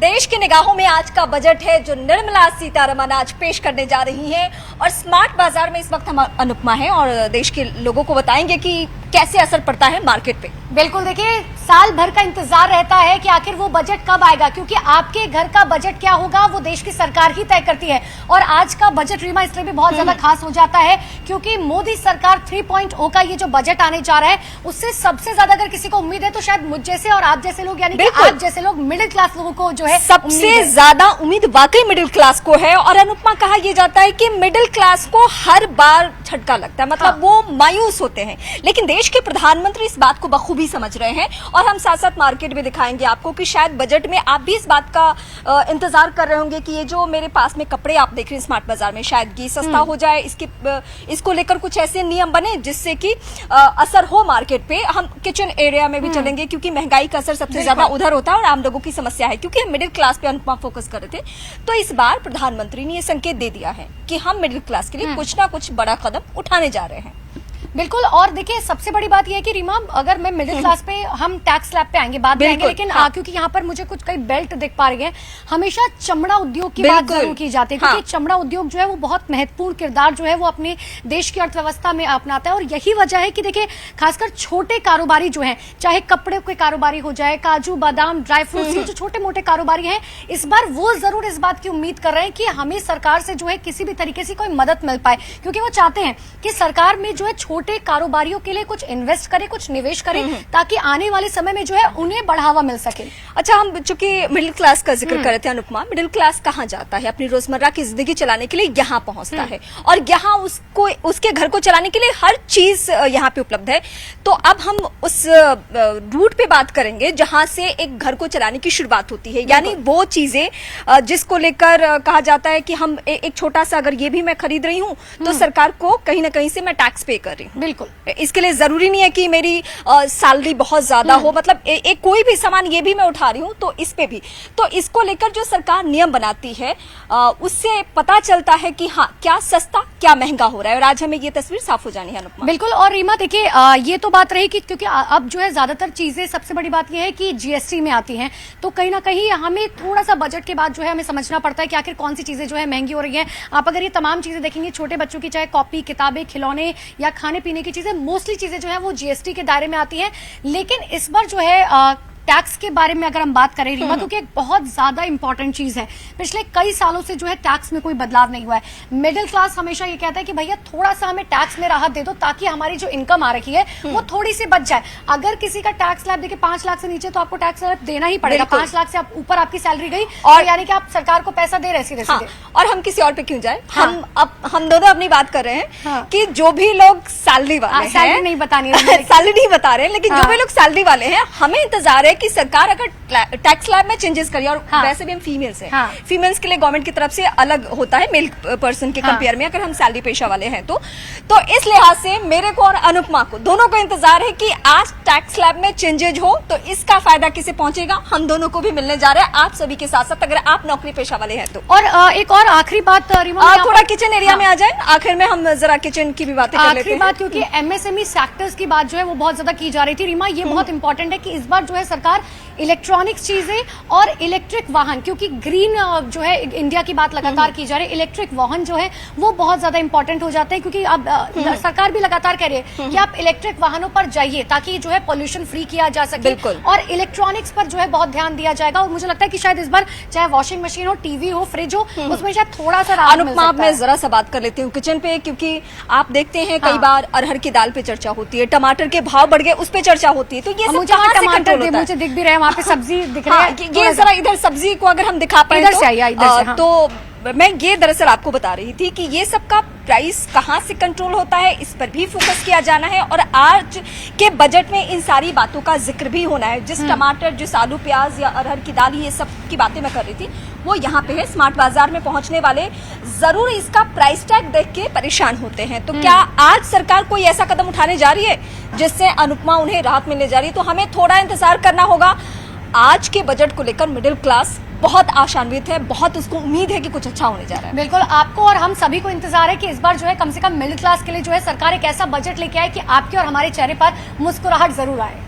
देश की निगाहों में आज का बजट है जो निर्मला सीतारमण आज पेश करने जा रही हैं और स्मार्ट बाजार में इस वक्त हम अनुपमा हैं और देश के लोगों को बताएंगे कि कैसे असर पड़ता है मार्केट पे। बिल्कुल, देखिए साल भर का इंतजार रहता है कि आखिर वो बजट कब आएगा, क्योंकि आपके घर का बजट क्या होगा वो देश की सरकार ही तय करती है। और आज का बजट रीमा इसलिए भी बहुत ज्यादा खास हो जाता है क्योंकि मोदी सरकार 3.0 का ये जो बजट आने जा रहा है उससे सबसे ज्यादा अगर किसी को उम्मीद है तो शायद मुझ जैसे और आप जैसे लोग, यानी कि आप जैसे लोग मिडिल क्लास लोगों को जो है सबसे ज्यादा उम्मीद वाकई मिडिल क्लास को है। और अनुपमा कहा यह जाता है कि मिडिल क्लास को हर बार झटका लगता है, मतलब वो मायूस होते हैं, लेकिन देश के प्रधानमंत्री इस बात को बखूबी समझ रहे हैं। और हम साथ साथ मार्केट भी दिखाएंगे आपको कि शायद बजट में आप भी इस बात का इंतजार कर रहे होंगे कि ये जो मेरे पास में कपड़े आप देख रहे हैं स्मार्ट बाजार में, शायद ये सस्ता हो जाए, इसको लेकर कुछ ऐसे नियम बने जिससे कि असर हो मार्केट पे। हम किचन एरिया में भी चलेंगे क्योंकि महंगाई का असर सबसे ज्यादा उधर होता है और आम लोगों की समस्या है, क्योंकि हम मिडिल क्लास पे अनुपमा फोकस कर रहे थे। तो इस बार प्रधानमंत्री ने यह संकेत दे दिया है कि हम मिडिल क्लास के लिए कुछ ना कुछ बड़ा कदम उठाने जा रहे हैं। बिल्कुल, और देखिए सबसे बड़ी बात यह है कि रीमा, अगर मैं मिडिल क्लास पे, हम टैक्स स्लैब पे आएंगे, बात करेंगे, लेकिन क्योंकि यहाँ पर मुझे कुछ कई बेल्ट दिख पा रही है, हमेशा चमड़ा उद्योग की बात जरूर की जाती है, क्योंकि चमड़ा उद्योग जो है वो बहुत महत्वपूर्ण किरदार जो है वो अपने देश की अर्थव्यवस्था में अपनाता है। और यही वजह है कि देखिए खासकर छोटे कारोबारी जो है, चाहे कपड़े के कारोबारी हो जाए, काजू बादाम ड्राई फ्रूट्स, ये जो छोटे मोटे कारोबारी हैं, इस बार वो जरूर इस बात की उम्मीद कर रहे हैं कि हमें सरकार से जो है किसी भी तरीके से कोई मदद मिल पाए, क्योंकि वो चाहते हैं कि सरकार में जो है छोटे कारोबारियों के लिए कुछ इन्वेस्ट करे, कुछ निवेश करे, ताकि आने वाले समय में जो है उन्हें बढ़ावा मिल सके। अच्छा, हम चूंकि मिडिल क्लास का जिक्र कर रहे थे अनुपमा, मिडिल क्लास कहाँ जाता है अपनी रोजमर्रा की जिंदगी चलाने के लिए? यहाँ पहुंचता है और यहाँ उसको उसके घर को चलाने के लिए हर चीज यहाँ पे उपलब्ध है। तो अब हम उस रूट पे बात करेंगे जहां से एक घर को चलाने की शुरुआत होती है, यानी वो चीजें जिसको लेकर कहा जाता है कि हम एक छोटा सा अगर ये भी मैं खरीद रही हूँ तो सरकार को कहीं ना कहीं से मैं टैक्स पे कर रही हूँ। बिल्कुल, इसके लिए जरूरी नहीं है कि मेरी सैलरी बहुत ज्यादा हो, मतलब एक कोई भी सामान ये भी मैं उठा रही हूँ तो इस पे भी। तो इसको लेकर जो सरकार नियम बनाती है उससे पता चलता है कि हाँ क्या सस्ता क्या महंगा हो रहा है, और आज हमें ये तस्वीर साफ हो जानी है अनुपमा। बिल्कुल, और रीमा देखिए ये तो बात रही कि क्योंकि अब जो है ज्यादातर चीजें, सबसे बड़ी बात ये है कि जीएसटी में आती हैं, तो कहीं ना कहीं हमें थोड़ा सा बजट के बाद जो है हमें समझना पड़ता है कि आखिर कौन सी चीजें जो है महंगी हो रही है। आप अगर ये तमाम चीजें देखेंगे, छोटे बच्चों की चाहे कॉपी किताबें खिलौने या खाने पीने की चीजें, मोस्टली चीजें जो है वो जीएसटी के दायरे में आती हैं। लेकिन इस बार जो है टैक्स के बारे में अगर हम बात करें रीमा, क्योंकि एक बहुत ज्यादा इंपॉर्टेंट चीज है, पिछले कई सालों से जो है टैक्स में कोई बदलाव नहीं हुआ है। मिडिल क्लास हमेशा ये कहता है कि भैया थोड़ा सा हमें टैक्स में राहत दे दो ताकि हमारी जो इनकम आ रही है वो थोड़ी सी बच जाए। अगर किसी का टैक्स स्लैब देखिए 5 लाख से नीचे तो आपको टैक्स स्लैब देना ही पड़ेगा। 5 लाख से ऊपर आपकी सैलरी गई और यानी कि आप सरकार को पैसा दे रहे सीधे सीधे। और हम किसी और पे क्यों जाए, हम दोनों अपनी बात कर रहे हैं कि जो भी लोग सैलरी वाले हैं, सैलरी नहीं बतानी सैलरी नहीं बता रहे हैं, लेकिन जो भी लोग सैलरी वाले हैं, हमें इंतजार है कि सरकार अगर टैक्स स्लैब में चेंजेस करिए। और वैसे भी हम फीमेल्स हैं, फीमेल्स के लिए गवर्नमेंट की तरफ से अलग होता है मेल पर्सन के कंपेयर में, अगर हम सैलरी पेशा वाले हैं तो इस लिहाज से मेरे को और अनुपमा को दोनों को इंतजार है कि आज टैक्स स्लैब में चेंजेस हो तो इसका फायदा किसे पहुंचेगा, हम दोनों को भी मिलने जा रहे हैं, आप सभी के साथ साथ, अगर आप नौकरी पेशा वाले हैं तो। और एक और आखिरी बात रीमा, थोड़ा किचन एरिया में आ जाए, आखिर में हम जरा किचन की भी बातें कर लेते हैं। आखिरी बात, क्योंकि एमएसएमई सेक्टर्स की बात जो है वो बहुत ज्यादा की जा रही थी रीमा, ये बहुत इंपॉर्टेंट है कि इस बार जो है सरकार इलेक्ट्रॉनिक्स चीजें और इलेक्ट्रिक वाहन, क्योंकि ग्रीन जो है इंडिया की बात लगातार की जा रही है, इलेक्ट्रिक वाहन जो है वो बहुत ज्यादा इंपॉर्टेंट हो जाते हैं, क्योंकि अब सरकार भी लगातार कह रही है कि आप इलेक्ट्रिक वाहनों पर जाइए ताकि जो है पोल्यूशन फ्री किया जा सके, और इलेक्ट्रॉनिक्स पर जो है बहुत ध्यान दिया जाएगा। और मुझे लगता है कि शायद इस बार चाहे वॉशिंग मशीन हो, टीवी हो, फ्रिज हो, उसमें शायद थोड़ा सा राहत मिल सकता है। मैं जरा सा बात कर लेती हूँ किचन पे, क्योंकि आप देखते हैं कई बार अरहर की दाल पे चर्चा होती है, टमाटर के भाव बढ़ गए उस पे चर्चा होती है, तो ये मुझे टमाटर दिख भी रहे हैं, वहाँ पे सब्जी ये जरा इधर सब्जी को अगर हम दिखा पाए तो मैं ये दरअसल आपको बता रही थी कि ये सब का प्राइस कहाँ से कंट्रोल होता है, इस पर भी फोकस किया जाना है। और आज के बजट में इन सारी बातों का जिक्र भी होना है। जिस टमाटर, जिस आलू प्याज या अरहर की दाल, ये सब की बातें मैं कर रही थी, वो यहाँ पे है। स्मार्ट बाजार में पहुंचने वाले जरूर इसका प्राइस टैग देख के परेशान होते हैं। तो क्या आज सरकार कोई ऐसा कदम उठाने जा रही है जिससे अनुपमा उन्हें राहत मिलने जा रही है? तो हमें थोड़ा इंतजार करना होगा। आज के बजट को लेकर मिडिल क्लास बहुत आशान्वित है, बहुत उसको उम्मीद है कि कुछ अच्छा होने जा रहा है। बिल्कुल, आपको और हम सभी को इंतजार है कि इस बार जो है कम से कम मिडिल क्लास के लिए जो है सरकार एक ऐसा बजट लेके आए कि आपके और हमारे चेहरे पर मुस्कुराहट जरूर आए।